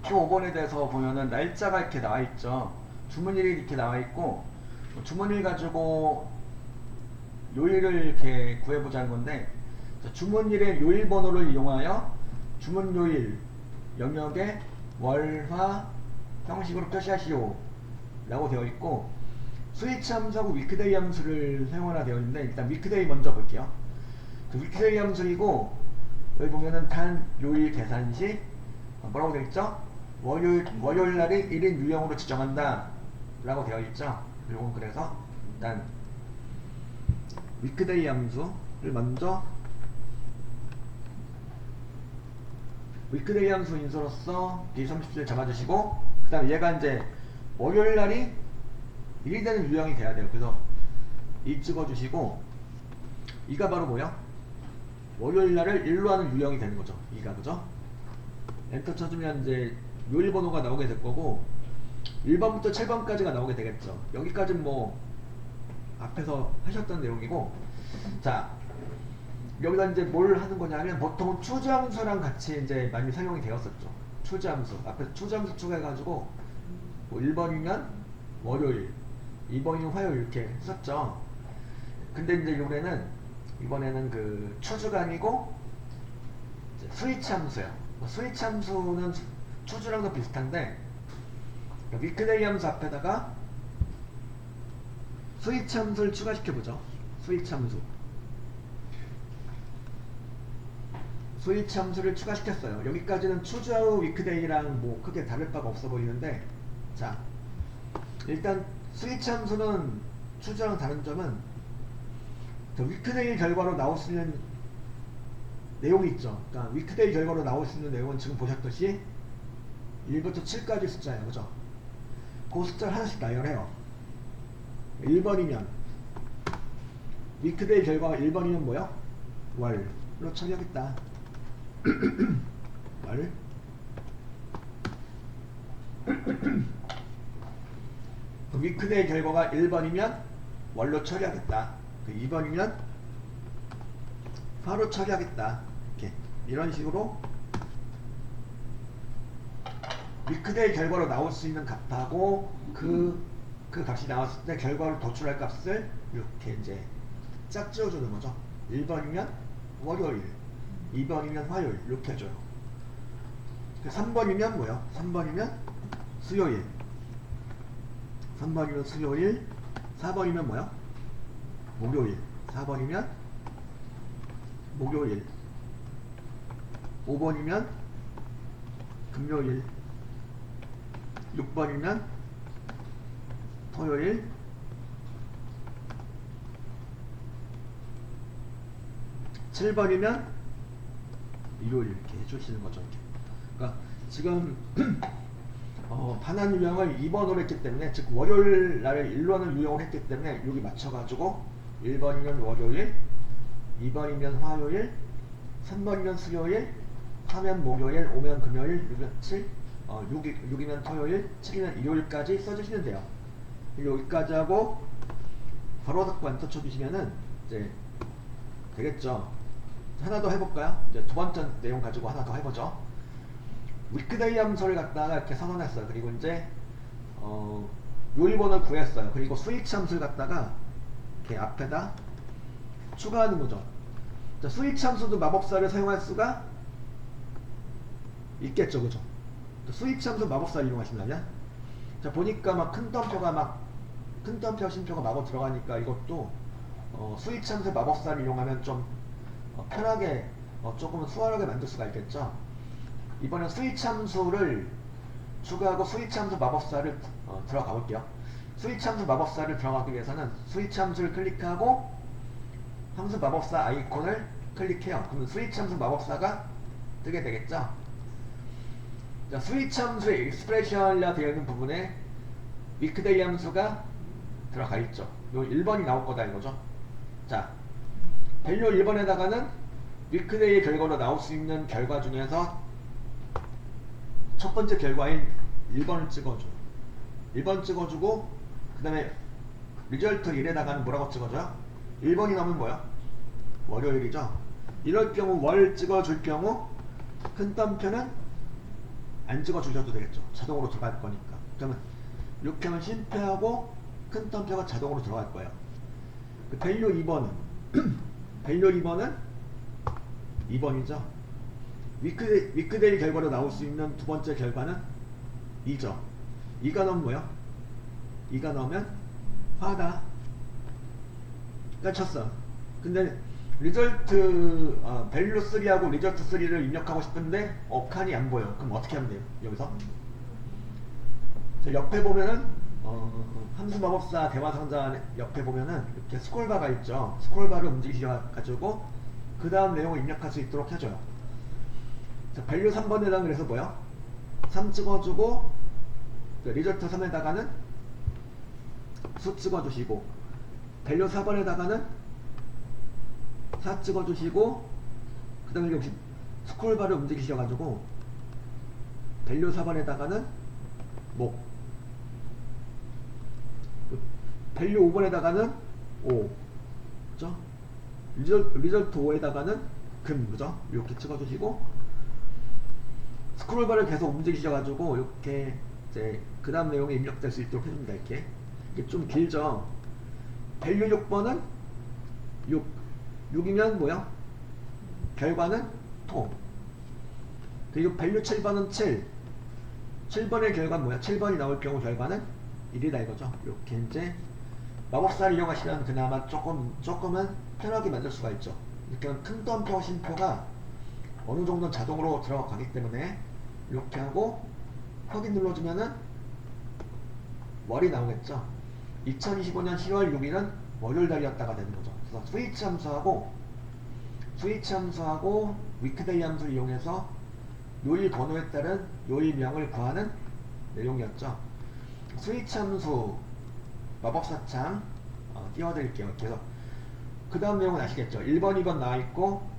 표 5번에 대해서 보면은 날짜가 이렇게 나와 있죠. 주문일이 이렇게 나와 있고 주문일 가지고 요일을 이렇게 구해보자는 건데 주문일의 요일 번호를 이용하여 주문 요일 영역에 월화 형식으로 표시하시오 라고 되어 있고 스위치 함수하고 위크데이 함수를 사용하라 되어 있는데 일단 위크데이 먼저 볼게요. 그 위크데이 함수이고 여기 보면은 단 요일 계산 시 뭐라고 되어 있죠? 월요일 날이 1인 유형으로 지정한다 라고 되어 있죠. 그리고 그래서 일단 위크데이 함수를 먼저 위크데이 함수 인수로서 B30을 잡아주시고 그 다음에 얘가 이제 월요일 날이 1이 되는 유형이 돼야 돼요. 그래서 이 찍어주시고 이가 바로 뭐야? 월요일 날을 1로 하는 유형이 되는 거죠. 이가 그죠? 엔터 쳐주면 이제 요일 번호가 나오게 될 거고 1번부터 7번까지가 나오게 되겠죠. 여기까지는 뭐 앞에서 하셨던 내용이고 자 여기다 이제 뭘 하는 거냐면 보통은 추정수랑 같이 이제 많이 사용이 되었었죠. 추정수 앞에 추정수 추가해가지고 뭐 1번이면 월요일 2번이면 화요일 이렇게 썼죠. 근데 이제 이번에는 그 추주가 아니고 스위치 함수예요. 스위치 함수는 추주랑도 비슷한데 위크데이 함수 앞에다가 스위치 함수를 추가시켜보죠. 스위치 함수를 추가시켰어요. 여기까지는 추주하고 위크데이랑 뭐 크게 다를 바가 없어 보이는데 자 일단 스위치 함수는 추주랑 다른 점은 위크데이 결과로 나올 수 있는 내용이 있죠. 그러니까 위크데이 결과로 나올 수 있는 내용은 지금 보셨듯이 1부터 7까지 숫자예요. 그죠? 그 숫자를 하나씩 나열해요. 1번이면 위크데이 결과가 1번이면 뭐요? 월로 처리하겠다. 월 위크데이 결과가 1번이면 월로 처리하겠다. 2번이면 화로 처리하겠다. 이렇게 이런 식으로 위크데이 결과로 나올 수 있는 값하고 그 값이 나왔을 때 결과로 도출할 값을 이렇게 이제 짝 지어주는 거죠. 1번이면 월요일, 2번이면 화요일 이렇게 해줘요. 3번이면 뭐요? 3번이면 수요일, 4번이면 뭐요? 목요일, 4번이면 목요일, 5번이면 금요일, 6번이면 토요일, 7번이면 일요일 이렇게 해주시는 거죠. 이렇게. 그러니까 지금 반환 유형을 2번으로 했기 때문에 즉 월요일 날을 1로 하는 유형을 했기 때문에 여기 맞춰가지고 1번이면 월요일, 2번이면 화요일, 3번이면 수요일, 4면 목요일, 5면 금요일, 6이면 토요일, 7이면 일요일까지 써주시면 돼요. 여기까지 하고 바로 닫고 엔터 쳐주시면은 이제 되겠죠. 하나 더 해볼까요? 이제 두 번째 내용 가지고 하나 더 해보죠. 위크데이 함수를 갖다가 이렇게 선언했어요. 그리고 이제 요일번호를 구했어요. 그리고 스위치 함수를 갖다가 이렇게 앞에다 추가하는 거죠. 자, 스위치 함수도 마법사를 사용할 수가 있겠죠, 그죠? 스위치 함수 마법사를 이용하신다면, 자 보니까 막 큰 덤표 심표가 마법 들어가니까 이것도 스위치 함수 마법사를 이용하면 좀 편하게 조금은 수월하게 만들 수가 있겠죠. 이번엔 스위치 함수를 추가하고 스위치 함수 마법사를 들어가 볼게요. 스위치 함수 마법사를 들어가기 위해서는 스위치 함수를 클릭하고 함수 마법사 아이콘을 클릭해요. 그러면 스위치 함수 마법사가 뜨게 되겠죠. 자, 스위치 함수의 익스프레션이라 되어 있는 부분에 위크데이 함수가 들어가 있죠. 요 1번이 나올 거다 이거죠. 자, 밸류 1번에다가는 위크데이 결과로 나올 수 있는 결과 중에서 첫 번째 결과인 1번을 찍어줘. 1번 찍어주고 그 다음에 리절트 1에다가는 뭐라고 찍어줘요? 1번이 나오면 뭐야? 월요일이죠. 이럴 경우 월 찍어줄 경우 큰 덤표는 안 찍어 주셔도 되겠죠. 자동으로 들어갈 거니까. 그러면 이렇게 하면 쉼표하고 큰 텀표가 자동으로 들어갈 거예요. 그 밸류 2번은 밸류 2번은 2번이죠. 위크데이 결과로 나올 수 있는 두 번째 결과는 2죠. 2가 넣으면 뭐야? 2가 넣으면 화다. 쳤어. 근데 리절트 밸류 3하고 리절트 3를 입력하고 싶은데 칸이 안 보여. 그럼 어떻게 하면 돼요? 여기서 옆에 보면은 함수 마법사 대화 상자 옆에 보면은 이렇게 스크롤바가 있죠. 스크롤바를 움직이셔가지고 그 다음 내용을 입력할 수 있도록 해줘요. 자, 밸류 3번에다가 그래서 뭐야? 3 찍어주고 리절트 3에다가는 수 찍어주시고 밸류 4번에다가는 4 찍어주시고 그 다음에 역시 스크롤바를 움직이셔가지고 밸류 4번에다가는 목 밸류 5번에다가는 5 그죠? 리절트 5에다가는 금 그죠? 이렇게 찍어주시고 스크롤바를 계속 움직이셔가지고 이렇게 이제 그 다음 내용이 입력될 수 있도록 해줍니다. 이렇게 이게 좀 길죠? 밸류 6번은 6이면 뭐야? 결과는 토. 그리고 밸류 7번은 7번의 결과는 뭐야? 7번이 나올 경우 결과는 1이다 이거죠. 이렇게 이제 마법사를 이용하시면 그나마 조금은 편하게 만들 수가 있죠. 이렇게 하면 큰 덤표 쉼표가 어느 정도는 자동으로 들어가기 때문에 이렇게 하고 확인 눌러주면은 월이 나오겠죠. 2025년 10월 6일은 월요일날이었다가 되는 거죠. 그래서 스위치 함수하고 위크데이 함수를 이용해서 요일 번호에 따른 요일명을 구하는 내용이었죠. 스위치 함수 마법사창 띄워드릴게요. 그래서 그 다음 내용은 아시겠죠? 1번, 2번 나와있고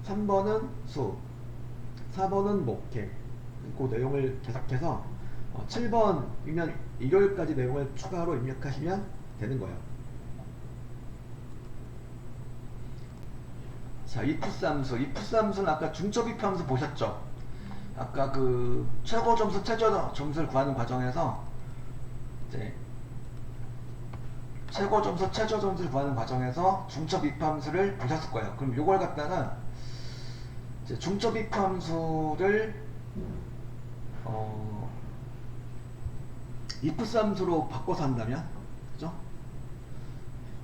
3번은 수, 4번은 목회. 그 내용을 계속해서 7번이면 일요일까지 내용을 추가로 입력하시면 되는 거예요. 자, if 함수는 아까 중첩 if 함수 보셨죠? 아까 그 최고 점수, 최저 점수를 구하는 과정에서 이제 최고 점수, 최저 점수를 구하는 과정에서 중첩 if 함수를 보셨을 거예요. 그럼 이걸 갖다가 이제 중첩 if 함수를 if 함수로 바꿔서 한다면, 그죠?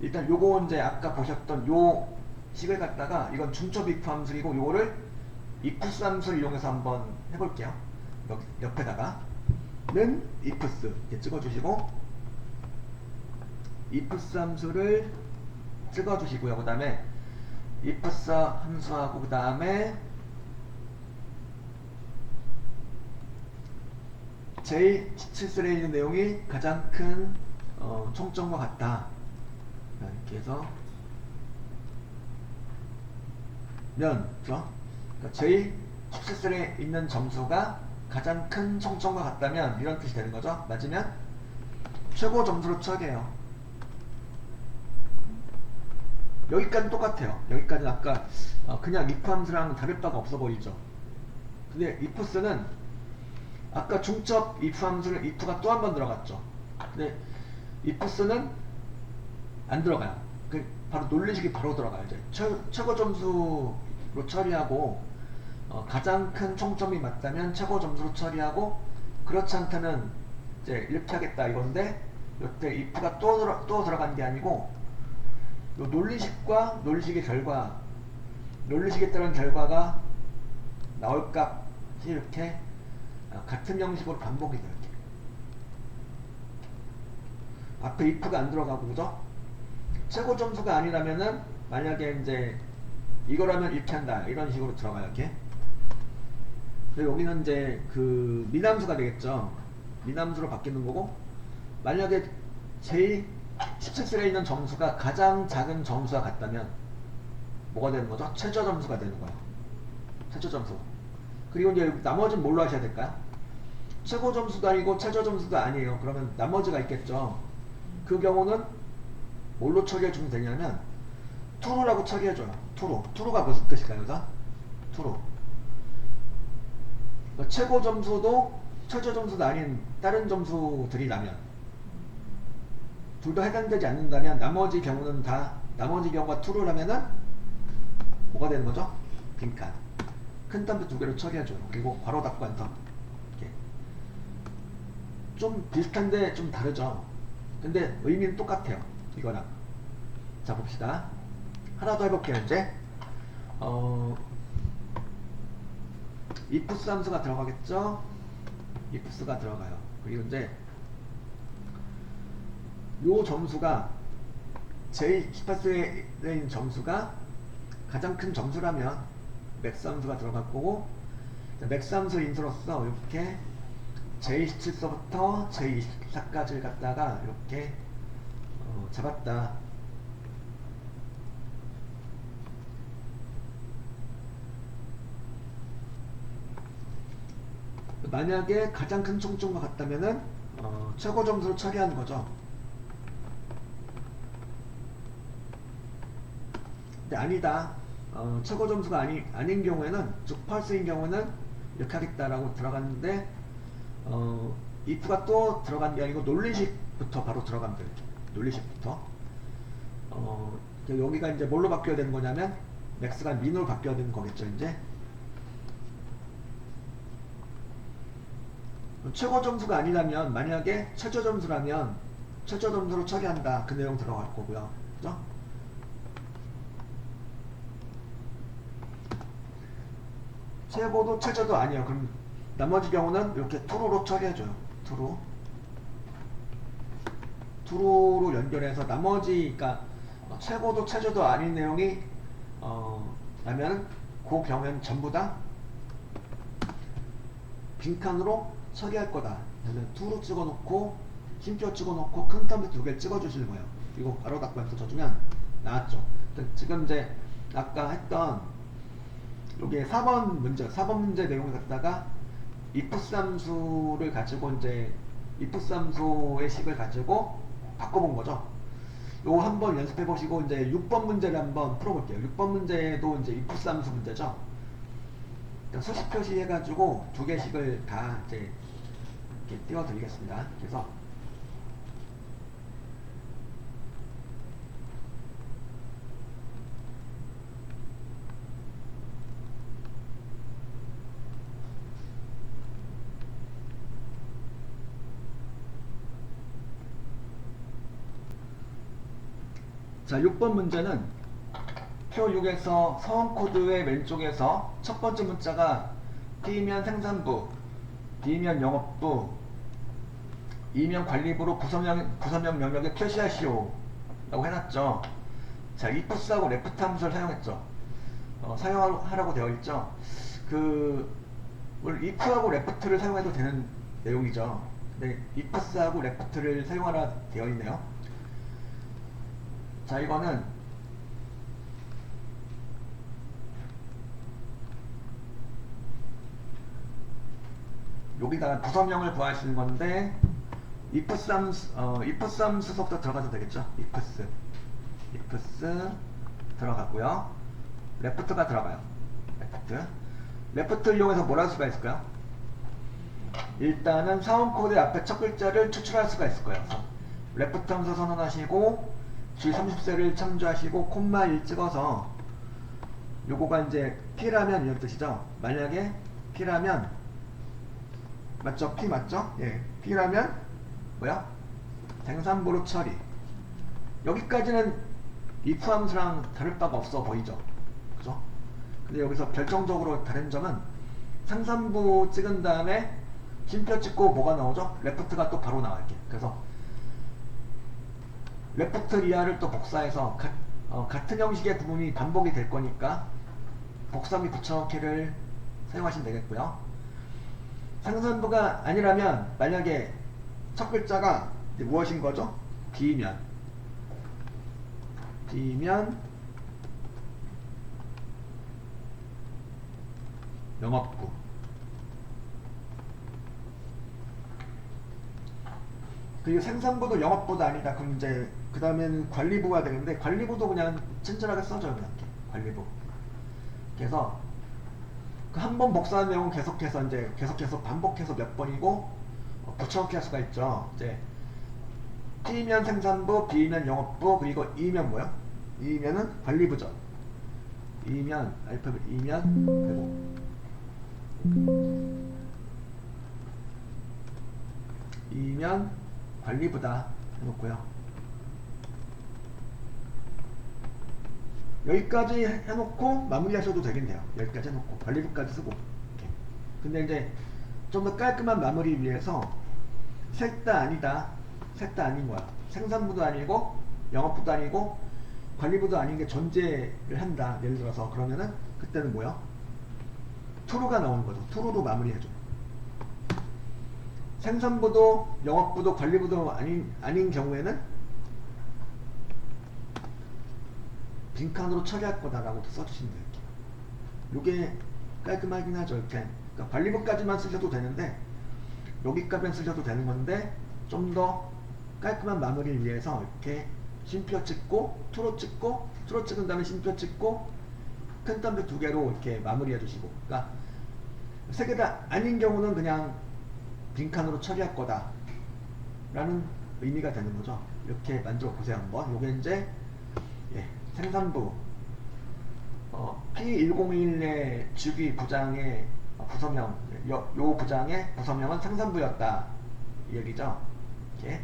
일단 요거 이제 아까 보셨던 요 식을 갖다가 이건 중첩 if 함수이고 요거를 if 함수를 이용해서 한번 해볼게요. 여기 옆에다가 는 ifs 이렇게 찍어주시고 ifs 함수를 찍어주시고요. 그 다음에 ifs 함수하고 그 다음에 j17셀에 있는 내용이 가장 큰 총점과 같다. 이렇게 해서 그죠? 그러니까 j17셀에 있는 점수가 가장 큰 총점과 같다면 이런 뜻이 되는 거죠. 맞으면 최고 점수로 처리해요. 여기까지 똑같아요. 여기까지는 아까 그냥 if 함수랑 다를 바가 없어 보이죠. 근데 ifs는 아까 중첩 if 함수는 if가 또 한 번 들어갔죠. 근데 ifs는 안 들어가요. 바로 논리식이 바로 들어가요. 이제 최고 점수로 처리하고 가장 큰 총점이 맞다면 최고 점수로 처리하고 그렇지 않다면 이제 이렇게 하겠다 이건데 이때 if가 또 들어간 게 아니고 논리식과 논리식의 결과 논리식에 따른 결과가 나올 값이 이렇게 같은 형식으로 반복이 돼요. 이렇게. 앞에 if가 안 들어가고 그죠? 최고 점수가 아니라면은 만약에 이제 이거라면 이렇게 한다 이런 식으로 들어가요. 이렇게. 여기는 이제 그 미남수가 되겠죠. 미남수로 바뀌는 거고 만약에 j17셀에 있는 점수가 가장 작은 점수와 같다면 뭐가 되는 거죠? 최저 점수가 되는 거예요. 최저 점수. 그리고 이제 나머지는 뭘로 하셔야 될까요? 최고 점수도 아니고 최저 점수도 아니에요. 그러면 나머지가 있겠죠. 그 경우는 뭘로 처리해 주면 되냐면 true라고 처리해 줘요. true가 무슨 뜻일까요? true가 최고 점수도 최저 점수도 아닌 다른 점수들이라면 둘 다 해당되지 않는다면 나머지 경우가 true라면은 뭐가 되는 거죠? 빈칸. 큰 덤프 두 개로 처리해줘요. 그리고 괄호 닫고 엔터. 이렇게. 좀 비슷한데 좀 다르죠. 근데 의미는 똑같아요. 이거랑. 자, 봅시다. 하나 더 해볼게요. 이제 if 함수가 들어가겠죠? ifs가 들어가요. 그리고 이제 요 점수가 제일 스파스에 있는 점수가 가장 큰 점수라면 맥스 함수가 들어갈 거고, 맥스 함수 인수로서 이렇게 j17서부터 j24까지를 갖다가 이렇게 잡았다. 만약에 가장 큰 총점과 같다면은 최고 점수로 처리하는 거죠. 근데 아니다. 최고 점수가 아닌 경우에는, 즉 펄스인 경우에는 이렇게 하겠다라고 들어갔는데, if가 또 들어간 게 아니고 논리식부터 바로 들어가면 돼요. 논리식부터. 여기가 이제 뭘로 바뀌어야 되는 거냐면 max가 min으로 바뀌어야 되는 거겠죠. 이제 최고 점수가 아니라면, 만약에 최저 점수라면 최저 점수로 처리한다. 그 내용 들어갈 거고요. 그죠? 최고도 최저도 아니에요. 그럼 나머지 경우는 이렇게 true로 처리해줘요. true로 연결해서 나머지, 그러니까 최고도 최저도 아닌 내용이 라면 그 경우에는 전부 다 빈칸으로 처리할 거다. 그러면 true로 찍어놓고 쉼표 찍어놓고 큰 텀에 두 개 찍어주시는 거예요. 이거 바로 닫고 해서 쳐주면 나왔죠. 지금 이제 아까 했던 여기에 4번 문제 내용을 갖다가 if 함수를 가지고 이제 if 함수의 식을 가지고 바꿔본 거죠. 요거 한번 연습해 보시고 이제 6번 문제를 한번 풀어볼게요. 6번 문제도 이제 if 함수 문제죠. 수식 표시 해가지고 두 개씩을 다 이제 이렇게 띄워드리겠습니다. 그래서 자, 6번 문제는 표 6에서 서원 코드의 왼쪽에서 첫 번째 문자가 T면 생산부, D면 영업부, E면 관리부로 부서명 명령에 표시하시오 라고 해놨죠. 자, ifs하고 left 함수를 사용했죠. 사용하라고 되어 있죠. 물론 if하고 left를 사용해도 되는 내용이죠. 근데 ifs하고 left를 사용하라 되어 있네요. 자, 이거는 여기다가 부서명을 구하시는 건데, ifs 함수부터 들어가도 되겠죠. ifs 들어가고요. left가 들어가요. left를 이용해서 뭘 할 수가 있을까요? 일단은 사원 코드 앞에 첫 글자를 추출할 수가 있을 거예요. 그래서 left 함수 선언하시고 G30셀을 참조하시고 콤마 1 찍어서, 요거가 이제 P라면 이런 뜻이죠. 만약에 P라면 맞죠? P 맞죠? 예. P라면 뭐야? 생산부로 처리. 여기까지는 if 함수랑 다를 바가 없어 보이죠? 그죠? 근데 여기서 결정적으로 다른 점은 생산부 찍은 다음에 쉼표 찍고 뭐가 나오죠? left가 또 바로 나갈게. 그래서 left 이하를 또 복사해서 같은 형식의 부분이 반복이 될 거니까 복사 및 붙여넣기를 사용하시면 되겠고요. 생산부가 아니라면, 만약에 첫 글자가 무엇인 거죠? B면 영업부, 그리고 생산부도 영업부도 아니다. 그럼 이제 그 다음에는 관리부가 되는데, 관리부도 그냥 친절하게 써줘요. 그냥 관리부. 그래서 그 한 번 복사한 내용은 계속해서 이제 계속해서 반복해서 몇 번이고 붙여넣기 할 수가 있죠. 이제 T면 생산부, B면 영업부, 그리고 E면 뭐야? E면은 관리부죠. E면 알파벳 E면 그리고 E면 관리부다 해놓고요. 여기까지 해놓고 마무리하셔도 되긴 돼요. 여기까지 해놓고 관리부까지 쓰고 이렇게. 근데 이제 좀 더 깔끔한 마무리 위해서 셋 다 아니다, 셋 다 아닌 거야. 생산부도 아니고 영업부도 아니고 관리부도 아닌 게 존재를 한다. 예를 들어서 그러면은 그때는 뭐야? true가 나오는 거죠. true로 마무리해줘. 생산부도 영업부도 관리부도 아닌 경우에는 빈칸으로 처리할 거다라고 써주시면 돼요. 이게 깔끔하긴 하죠. 이렇게. 그러니까 관리부까지만 쓰셔도 되는데 여기까지만 쓰셔도 되는 건데 좀 더 깔끔한 마무리를 위해서 이렇게 쉼표 찍고 투로 찍고 투로 찍은 다음에 쉼표 찍고 큰 덤벨 두 개로 이렇게 마무리해 주시고, 그러니까 세 개 다 아닌 경우는 그냥 빈칸으로 처리할 거다 라는 의미가 되는 거죠. 이렇게 만들어 보세요. 한번. 요게 이제 생산부 P101의 주기 부장의 부서명, 요 부장의 부서명은 생산부였다 이 얘기죠. 이렇게